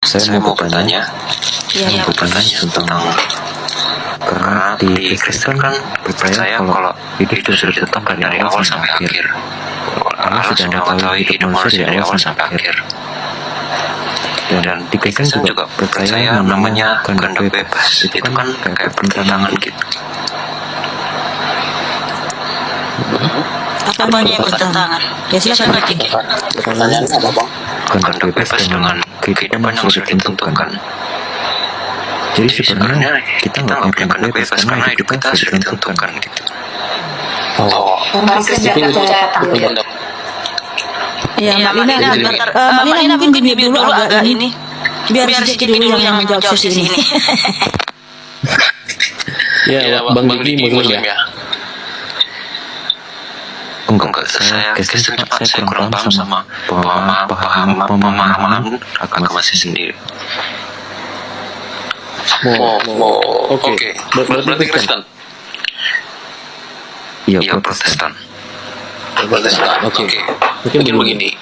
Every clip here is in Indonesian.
Saya mau bertanya, tentang karena di Kristen kan percaya kalau hidup itu sudah ditentukan dari awal sampai akhir. Allah sudah mengetahui hidup manusia dari awal sampai akhir. Dan di Kristen juga percaya namanya kehendak bebas. Itu kan kayak pertentangan gitu. Apa namanya pertentangan? Ya silakan Pak. Pertanyaan apa, Bang? Kehendak bebas dengan kehidupan yang sudah ditentukan. Jadi sebenarnya kita nggak punya kehendak bebas karena hidup kita sudah ditentukan gitu. Ya, Mbak Lina mungkin dibimbing dulu agak ini. Biar Siti dulu yang menjawab sesi ini. Ya, Bang Diki Muslim ya. Enggak, saya kurang paham sama pemahaman agama saya sendiri. Oke. Berarti Kristen. Iya, Protestan. Oke. Mungkin begini.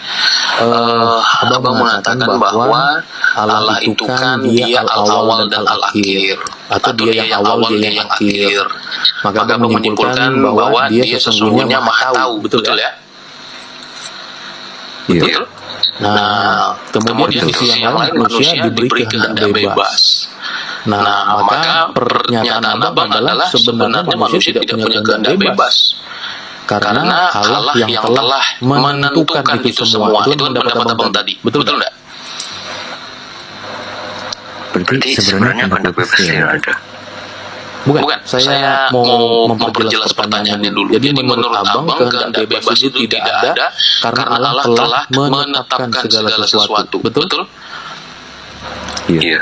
Abang mengatakan bahwa Allah itu kan dia al-awal dan al-akhir, atau dia yang awal, dia yang akhir. Maka Abang menyimpulkan bahwa dia sesungguhnya maha tahu, betul ya? Iya. Nah, kemudian di sisi yang lain manusia diberi kehendak bebas. Nah, maka pernyataan Abang adalah sebenarnya manusia tidak punya kehendak bebas. Karena Allah yang telah menentukan itu semua. Itu pendapat Abang tadi. Betul enggak? Berarti sebenarnya kehendak bebas tidak ada. Bukan, saya mau memperjelas pertanyaannya dulu. Jadi menurut Abang kehendak bebas itu tidak ada karena Allah telah menetapkan segala sesuatu. Betul? Iya.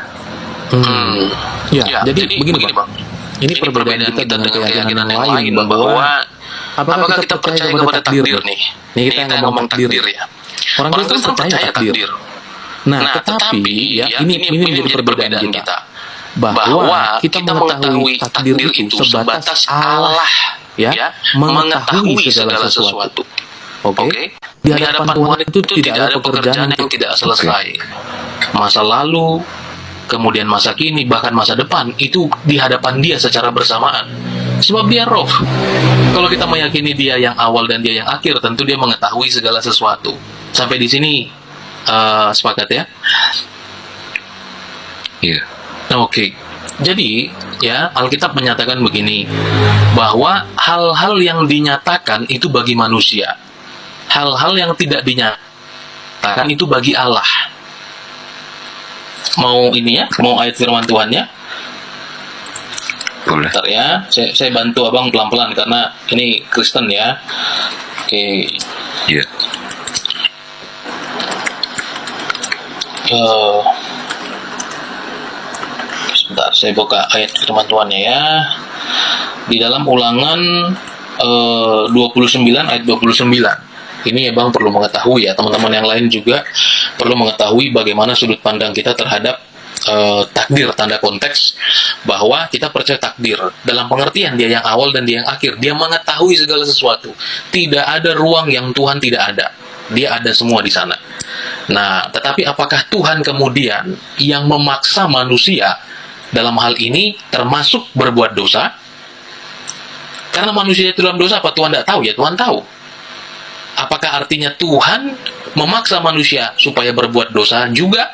Ya, jadi begini Bang. Ini perbedaan kita dengan keyakinan yang lain bahwa apakah kita percaya kepada takdir nih? Ini kita yang ngomong takdir ya. Orang Kristen percaya takdir. Nah, tetapi ya ini menjadi perbedaan kita. Bahwa kita mengetahui takdir itu sebatas Allah ya mengetahui segala sesuatu. Oke? Di hadapan Tuhan itu tidak ada pekerjaan yang tidak selesai. Masa lalu, kemudian masa kini, bahkan masa depan itu di hadapan Dia secara bersamaan. Sebab Dia roh. Kalau kita meyakini Dia yang awal dan Dia yang akhir, tentu Dia mengetahui segala sesuatu. Sampai di sini sepakat ya? Iya. Oke. Jadi ya Alkitab menyatakan begini, bahwa hal-hal yang dinyatakan itu bagi manusia, hal-hal yang tidak dinyatakan itu bagi Allah. Mau ini ya, mau ayat firman Tuhan ya? Boleh. Bentar ya, saya bantu Abang pelan-pelan karena ini Kristen ya. Oke. Iya. Sebentar, saya buka ayat firman Tuhannya ya. Di dalam Ulangan 29 ayat 29. Ini Abang perlu mengetahui ya, teman-teman yang lain juga perlu mengetahui bagaimana sudut pandang kita terhadap takdir, tanda konteks bahwa kita percaya takdir dalam pengertian Dia yang awal dan Dia yang akhir. Dia mengetahui segala sesuatu. Tidak ada ruang yang Tuhan tidak ada. Dia ada semua di sana. Nah, tetapi apakah Tuhan kemudian yang memaksa manusia dalam hal ini termasuk berbuat dosa? Karena manusia itu dalam dosa, apa Tuhan tidak tahu? Ya Tuhan tahu. Apakah artinya Tuhan memaksa manusia supaya berbuat dosa juga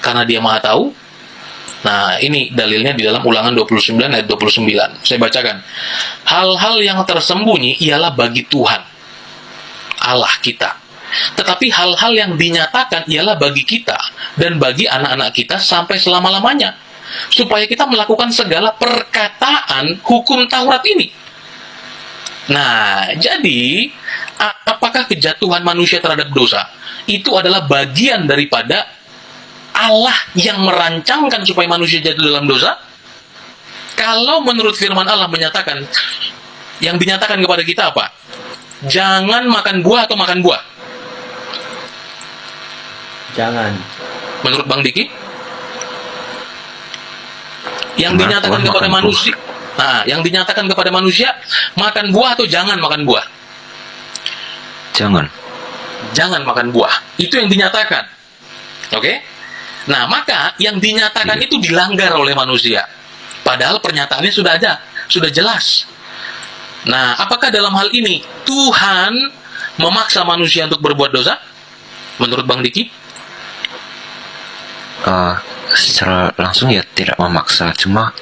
karena Dia maha tahu? Nah, ini dalilnya di dalam Ulangan 29 ayat 29. Saya bacakan. Hal-hal yang tersembunyi ialah bagi Tuhan, Allah kita. Tetapi hal-hal yang dinyatakan ialah bagi kita dan bagi anak-anak kita sampai selama-lamanya, supaya kita melakukan segala perkataan hukum Taurat ini. Nah, jadi apakah kejatuhan manusia terhadap dosa itu adalah bagian daripada Allah yang merancangkan supaya manusia jatuh dalam dosa? Kalau menurut firman Allah menyatakan, yang dinyatakan kepada kita apa? Jangan makan buah atau makan buah? Jangan. Menurut Bang Diki? Yang dinyatakan kepada manusia. Nah, yang dinyatakan kepada manusia, makan buah atau jangan makan buah? Jangan. Jangan makan buah. Itu yang dinyatakan. Oke? Nah, maka yang dinyatakan itu dilanggar oleh manusia. Padahal pernyataannya sudah ada, sudah jelas. Nah, apakah dalam hal ini Tuhan memaksa manusia untuk berbuat dosa? Menurut Bang Diki? Secara langsung ya tidak memaksa, cuma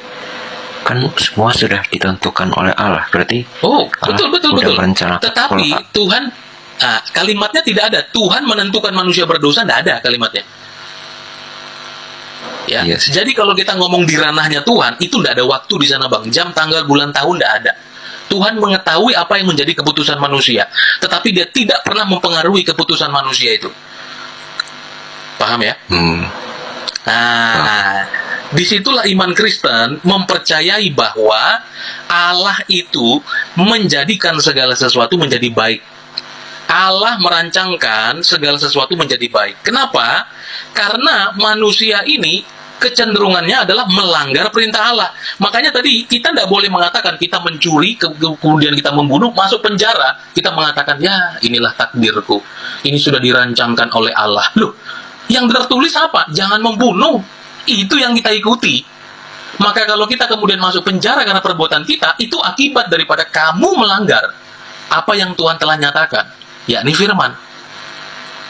kan semua sudah ditentukan oleh Allah, berarti Oh, betul. udah merencanakan. Tetapi Kalau- Tuhan, kalimatnya tidak ada. Tuhan menentukan manusia berdosa, tidak ada kalimatnya. Ya, Yes. jadi kalau kita ngomong di ranahnya Tuhan, itu tidak ada waktu di sana, Bang. Jam, tanggal, bulan, tahun tidak ada. Tuhan mengetahui apa yang menjadi keputusan manusia, tetapi Dia tidak pernah mempengaruhi keputusan manusia itu. Paham ya? Nah, disitulah iman Kristen mempercayai bahwa Allah itu menjadikan segala sesuatu menjadi baik. Allah merancangkan segala sesuatu menjadi baik. Kenapa? Karena manusia ini kecenderungannya adalah melanggar perintah Allah. Makanya tadi kita tidak boleh mengatakan kita mencuri, kemudian kita membunuh, masuk penjara. Kita mengatakan, ya inilah takdirku. Ini sudah dirancangkan oleh Allah. Loh, yang tertulis apa? Jangan membunuh. Itu yang kita ikuti. Maka kalau kita kemudian masuk penjara karena perbuatan kita, itu akibat daripada kamu melanggar apa yang Tuhan telah nyatakan, yakni firman.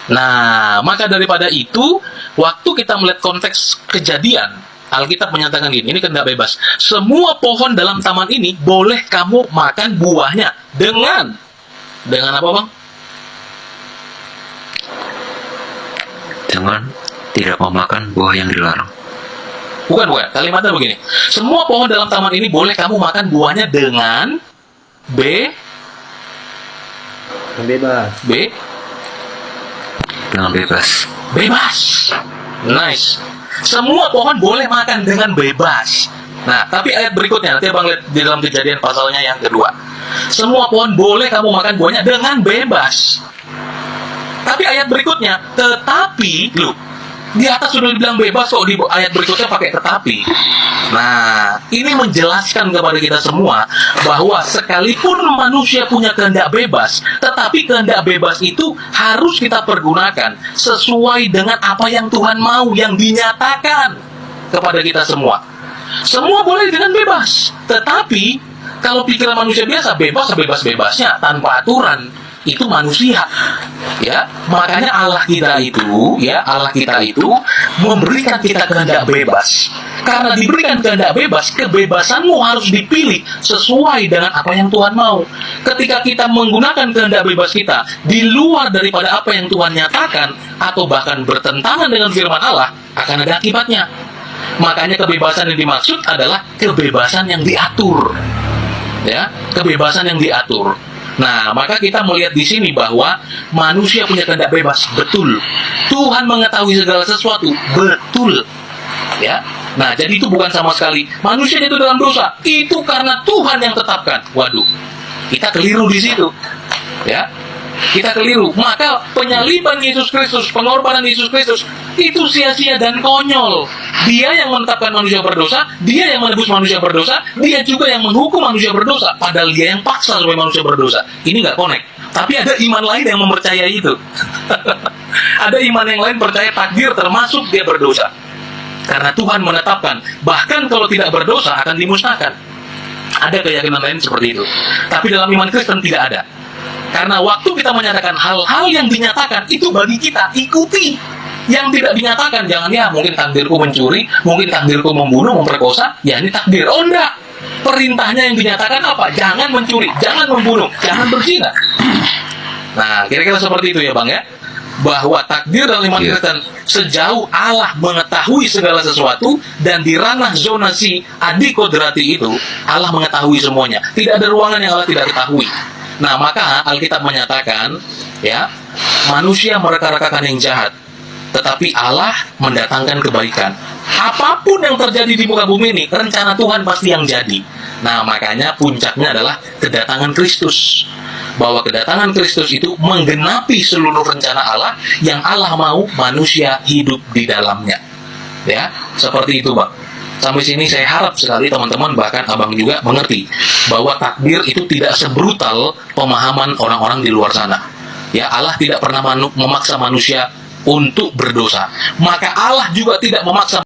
Nah, maka daripada itu, waktu kita melihat konteks kejadian, Alkitab menyatakan ini kehendak bebas. Semua pohon dalam taman ini boleh kamu makan buahnya dengan apa, Bang? Dengan tidak memakan buah yang dilarang. Bukan. Kalimatnya begini. Semua pohon dalam taman ini boleh kamu makan buahnya dengan Bebas. Dengan bebas. Bebas. Nice. Semua pohon boleh makan dengan bebas. Nah, tapi ayat berikutnya, nanti Abang lihat di dalam Kejadian pasalnya yang kedua. Semua pohon boleh kamu makan buahnya dengan bebas. Tapi ayat berikutnya, tetapi, di atas sudah dibilang bebas, kok di ayat berikutnya pakai tetapi. Nah, ini menjelaskan kepada kita semua bahwa sekalipun manusia punya kehendak bebas, tetapi kehendak bebas itu harus kita pergunakan sesuai dengan apa yang Tuhan mau, yang dinyatakan kepada kita semua. Semua boleh dengan bebas, tetapi kalau pikiran manusia biasa, bebas sebebas-bebasnya tanpa aturan, itu manusia. Ya, makanya Allah kita itu memberikan kita kehendak bebas. Karena diberikan kehendak bebas, kebebasanmu harus dipilih sesuai dengan apa yang Tuhan mau. Ketika kita menggunakan kehendak bebas kita di luar daripada apa yang Tuhan nyatakan atau bahkan bertentangan dengan firman Allah, akan ada akibatnya. Makanya kebebasan yang dimaksud adalah kebebasan yang diatur. Ya, kebebasan yang diatur. Nah, maka kita melihat di sini bahwa manusia punya kehendak bebas, betul. Tuhan mengetahui segala sesuatu, betul. Ya. Nah, jadi itu bukan sama sekali manusia itu dalam dosa. Itu karena Tuhan yang tetapkan. Waduh. Kita keliru di situ. Ya. Kita keliru. Maka penyaliban Yesus Kristus, pengorbanan Yesus Kristus itu sia-sia dan konyol. Dia yang menetapkan manusia berdosa, dia yang menebus manusia berdosa, dia juga yang menghukum manusia berdosa. Padahal dia yang paksa supaya manusia berdosa. Ini nggak connect. Tapi ada iman lain yang mempercayai itu. Ada iman yang lain percaya takdir termasuk dia berdosa. Karena Tuhan menetapkan, bahkan kalau tidak berdosa akan dimusnahkan. Ada keyakinan lain seperti itu. Tapi dalam iman Kristen tidak ada. Karena waktu kita menyatakan hal-hal yang dinyatakan, itu bagi kita, ikuti. Yang tidak dinyatakan, jangan ya, mungkin takdirku mencuri, mungkin takdirku membunuh, memperkosa, ya ini takdir. Oh enggak, perintahnya yang dinyatakan apa? Jangan mencuri, jangan membunuh, jangan berzina. Nah, kira-kira seperti itu ya Bang ya. Bahwa takdir dalam iman Kristen, sejauh Allah mengetahui segala sesuatu, dan di ranah zonasi adikodrati itu, Allah mengetahui semuanya. Tidak ada ruangan yang Allah tidak ketahui. Nah, maka Alkitab menyatakan, ya, manusia mereka-rekakan yang jahat, tetapi Allah mendatangkan kebaikan. Apapun yang terjadi di muka bumi ini, rencana Tuhan pasti yang jadi. Nah, makanya puncaknya adalah kedatangan Kristus. Bahwa kedatangan Kristus itu menggenapi seluruh rencana Allah yang Allah mau manusia hidup di dalamnya. Ya, seperti itu, Bang. Sampai sini saya harap sekali teman-teman, bahkan Abang juga mengerti bahwa takdir itu tidak sebrutal pemahaman orang-orang di luar sana. Ya, Allah tidak pernah memaksa manusia untuk berdosa. Maka Allah juga tidak memaksa